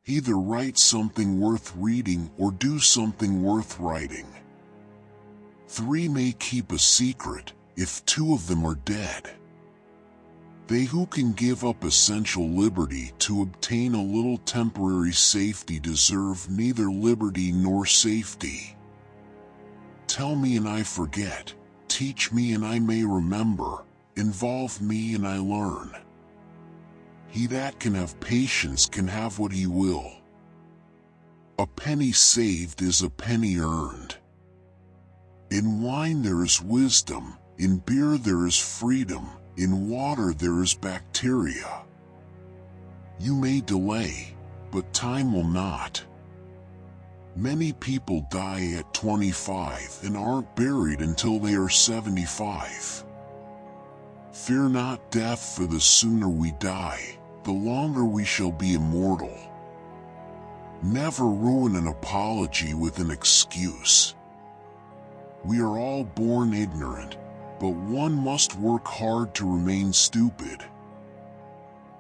Either write something worth reading or do something worth writing. 3 may keep a secret if 2 of them are dead. They who can give up essential liberty to obtain a little temporary safety deserve neither liberty nor safety. Tell me and I forget, teach me and I may remember, involve me and I learn. He that can have patience can have what he will. A penny saved is a penny earned. In wine there is wisdom, in beer there is freedom, in water there is bacteria. You may delay, but time will not. Many people die at 25 and aren't buried until they are 75. Fear not death, for the sooner we die, the longer we shall be immortal. Never ruin an apology with an excuse. We are all born ignorant, but one must work hard to remain stupid.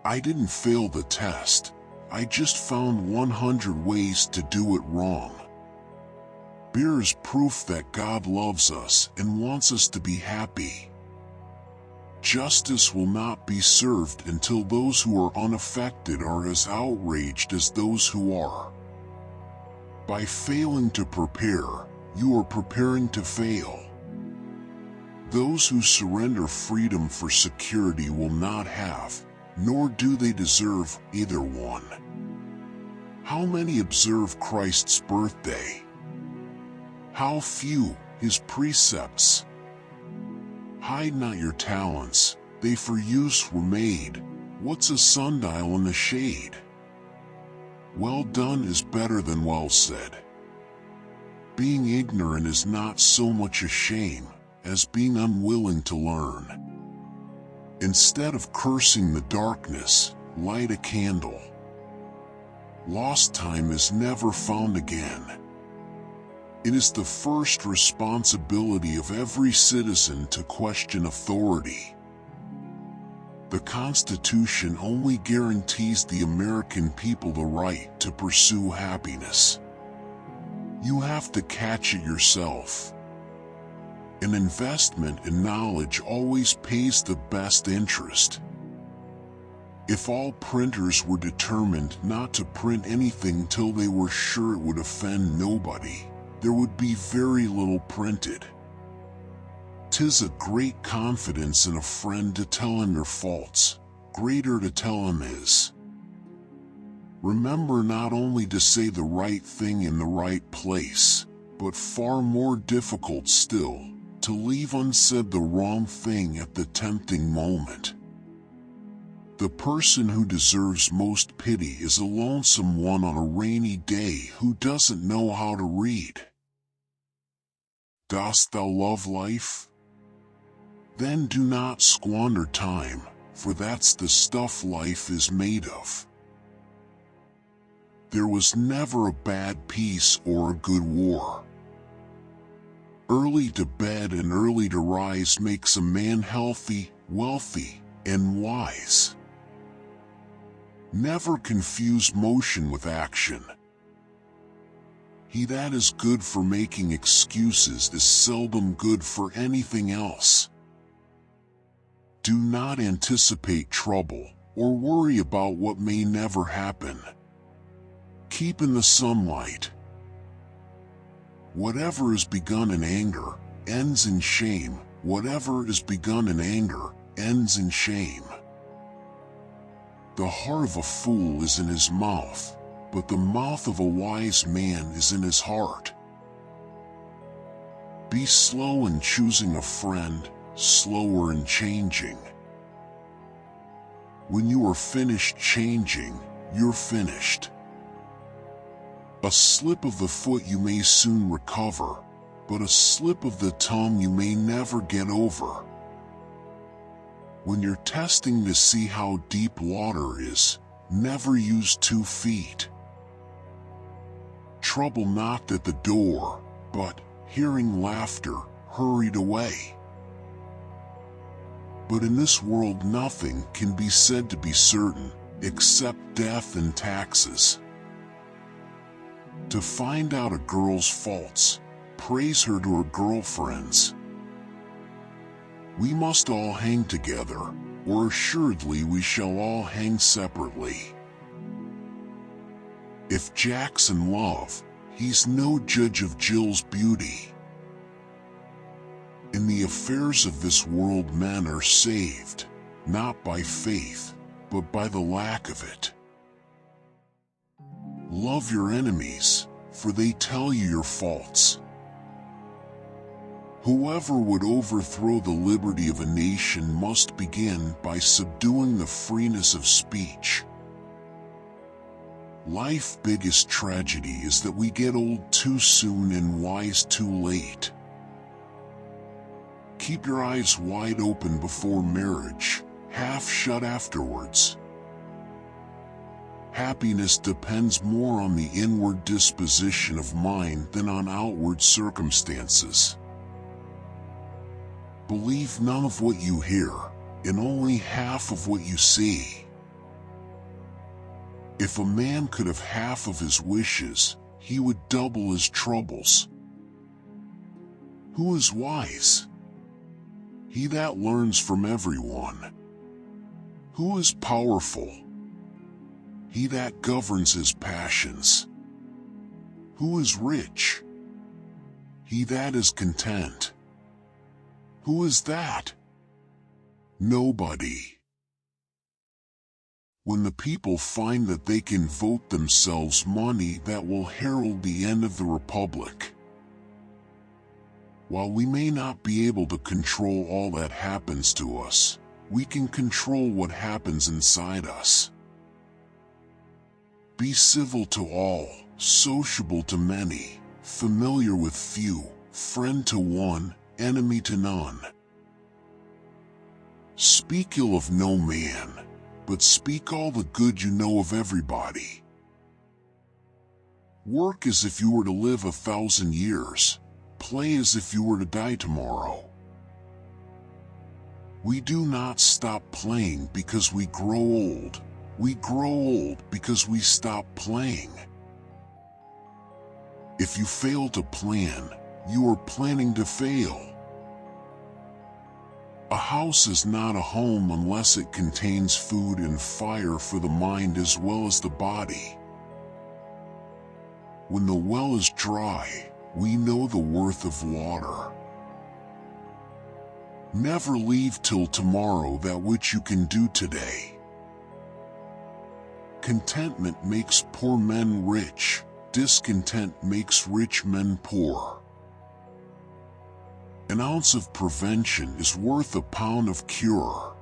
I didn't fail the test, I just found 100 ways to do it wrong. Beer is proof that God loves us and wants us to be happy. Justice will not be served until those who are unaffected are as outraged as those who are. By failing to prepare, you are preparing to fail. Those who surrender freedom for security will not have, nor do they deserve, either one. How many observe Christ's birthday? How few his precepts? Hide not your talents, they for use were made. What's a sundial in the shade? Well done is better than well said. Being ignorant is not so much a shame as being unwilling to learn. Instead of cursing the darkness, light a candle. Lost time is never found again. It is the first responsibility of every citizen to question authority. The Constitution only guarantees the American people the right to pursue happiness. You have to catch it yourself. An investment in knowledge always pays the best interest. If all printers were determined not to print anything till they were sure it would offend nobody, there would be very little printed. 'Tis a great confidence in a friend to tell him your faults, greater to tell him his. Remember not only to say the right thing in the right place, but far more difficult still, to leave unsaid the wrong thing at the tempting moment. The person who deserves most pity is a lonesome one on a rainy day who doesn't know how to read. Dost thou love life? Then do not squander time, for that's the stuff life is made of. There was never a bad peace or a good war. Early to bed and early to rise makes a man healthy, wealthy, and wise. Never confuse motion with action. He that is good for making excuses is seldom good for anything else. Do not anticipate trouble, or worry about what may never happen. Keep in the sunlight. Whatever is begun in anger, ends in shame. Whatever is begun in anger, ends in shame. The heart of a fool is in his mouth, but the mouth of a wise man is in his heart. Be slow in choosing a friend, slower in changing. When you are finished changing, you're finished. A slip of the foot you may soon recover, but a slip of the tongue you may never get over. When you're testing to see how deep water is, never use 2 feet. Trouble knocked at the door, but, hearing laughter, hurried away. But in this world nothing can be said to be certain, except death and taxes. to find out a girl's faults, praise her to her girlfriends. We must all hang together, or assuredly we shall all hang separately. If Jack's in love, he's no judge of Jill's beauty. In the affairs of this world, men are saved, not by faith, but by the lack of it. Love your enemies, for they tell you your faults. Whoever would overthrow the liberty of a nation must begin by subduing the freeness of speech. Life's biggest tragedy is that we get old too soon and wise too late. Keep your eyes wide open before marriage, half shut afterwards. Happiness depends more on the inward disposition of mind than on outward circumstances. Believe none of what you hear, and only half of what you see. If a man could have half of his wishes, he would double his troubles. Who is wise? He that learns from everyone. Who is powerful? He that governs his passions. Who is rich? He that is content. Who is that? Nobody. When the people find that they can vote themselves money, that will herald the end of the republic. While we may not be able to control all that happens to us, we can control what happens inside us. Be civil to all, sociable to many, familiar with few, friend to one, enemy to none. Speak ill of no man, but speak all the good you know of everybody. Work as if you were to live 1,000 years, play as if you were to die tomorrow. We do not stop playing because we grow old. We grow old because we stop playing. If you fail to plan, you are planning to fail. A house is not a home unless it contains food and fire for the mind as well as the body. When the well is dry, we know the worth of water. Never leave till tomorrow that which you can do today. Contentment makes poor men rich, discontent makes rich men poor. An ounce of prevention is worth a pound of cure.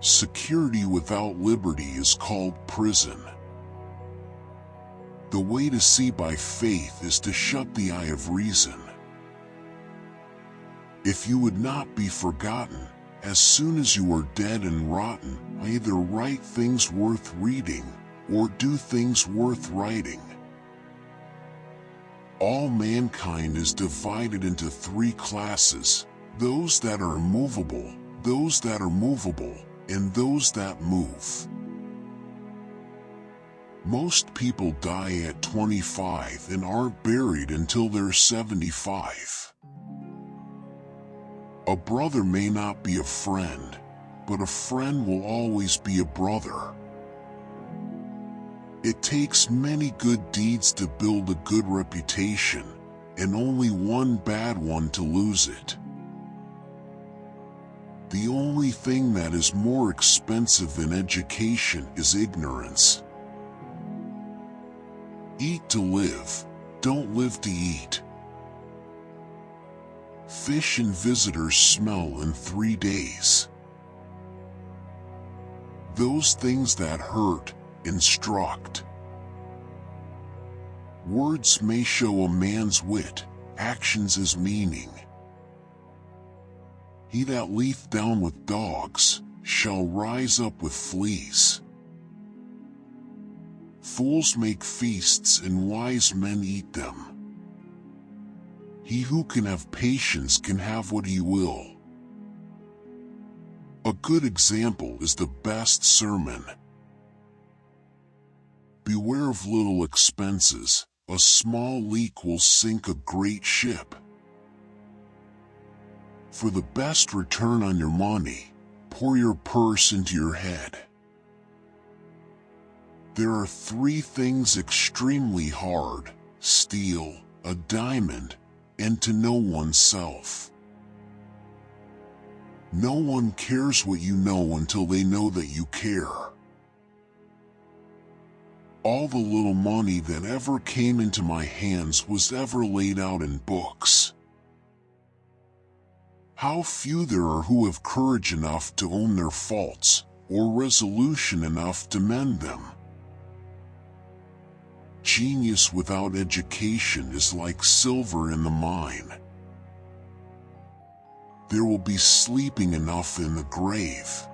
Security without liberty is called prison. The way to see by faith is to shut the eye of reason. If you would not be forgotten, as soon as you are dead and rotten, either write things worth reading, or do things worth writing. All mankind is divided into 3 classes, those that are immovable, those that are movable, and those that move. Most people die at 25 and aren't buried until they're 75. A brother may not be a friend, but a friend will always be a brother. It takes many good deeds to build a good reputation, and only one bad one to lose it. The only thing that is more expensive than education is ignorance. Eat to live, don't live to eat. Fish and visitors smell in 3 days. Those things that hurt, instruct. Words may show a man's wit, actions his meaning. He that lieth down with dogs, shall rise up with fleas. Fools make feasts and wise men eat them. He who can have patience can have what he will. A good example is the best sermon. beware of little expenses. A small leak will sink a great ship. For the best return on your money, pour your purse into your head. There are 3 things extremely hard: steal, a diamond, and to know oneself. No one cares what you know until they know that you care. All the little money that ever came into my hands was ever laid out in books. How few there are who have courage enough to own their faults, or resolution enough to mend them. Genius without education is like silver in the mine. There will be sleeping enough in the grave.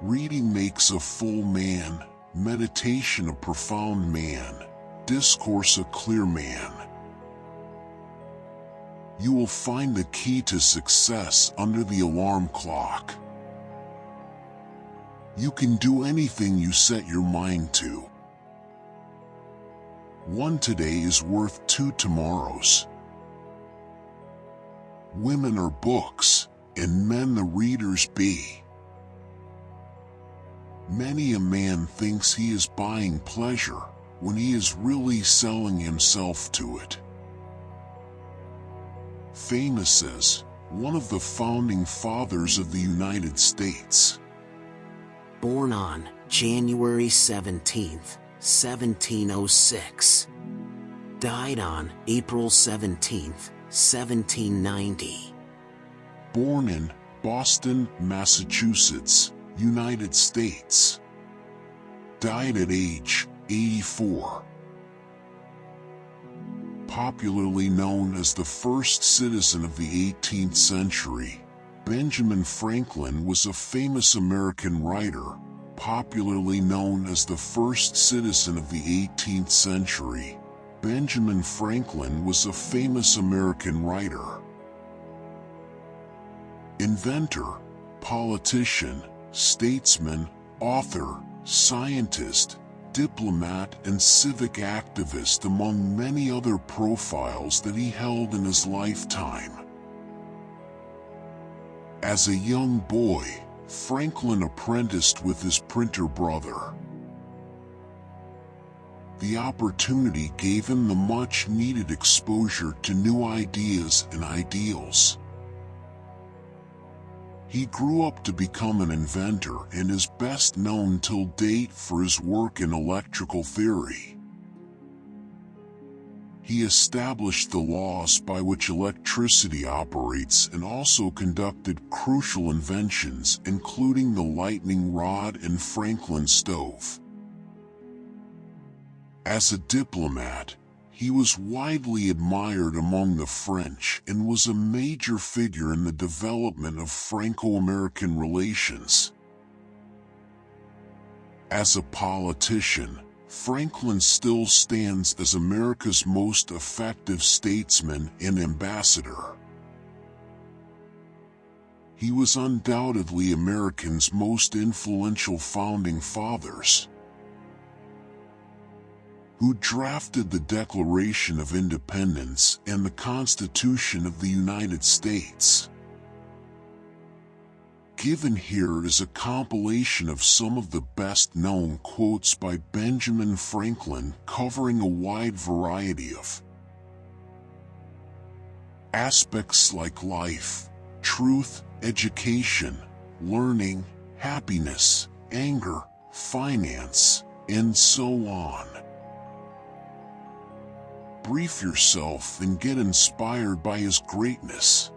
Reading makes a full man, meditation a profound man, discourse a clear man. You will find the key to success under the alarm clock. You can do anything you set your mind to. 1 today is worth 2 tomorrows. Women are books, and men the readers be. Many a man thinks he is buying pleasure, when he is really selling himself to it. Famous as one of the founding fathers of the United States. Born on January 17th, 1706. Died on April 17th, 1790. Born in Boston, Massachusetts, United States. Died at age 84. Popularly known as the first citizen of the 18th century, Benjamin Franklin was a famous American writer, popularly known as the first citizen of the 18th century. Benjamin Franklin was a famous American writer. Inventor, politician, statesman, author, scientist, diplomat, and civic activist, among many other profiles that he held in his lifetime. As a young boy, Franklin apprenticed with his printer brother. The opportunity gave him the much-needed exposure to new ideas and ideals. He grew up to become an inventor and is best known till date for his work in electrical theory. He established the laws by which electricity operates and also conducted crucial inventions, including the lightning rod and Franklin stove. As a diplomat, he was widely admired among the French and was a major figure in the development of Franco-American relations. As a politician, Franklin still stands as America's most effective statesman and ambassador. He was undoubtedly Americans' most influential founding fathers, who drafted the Declaration of Independence and the Constitution of the United States. Given here is a compilation of some of the best-known quotes by Benjamin Franklin, covering a wide variety of aspects like life, truth, education, learning, happiness, anger, finance, and so on. Brief yourself and get inspired by his greatness.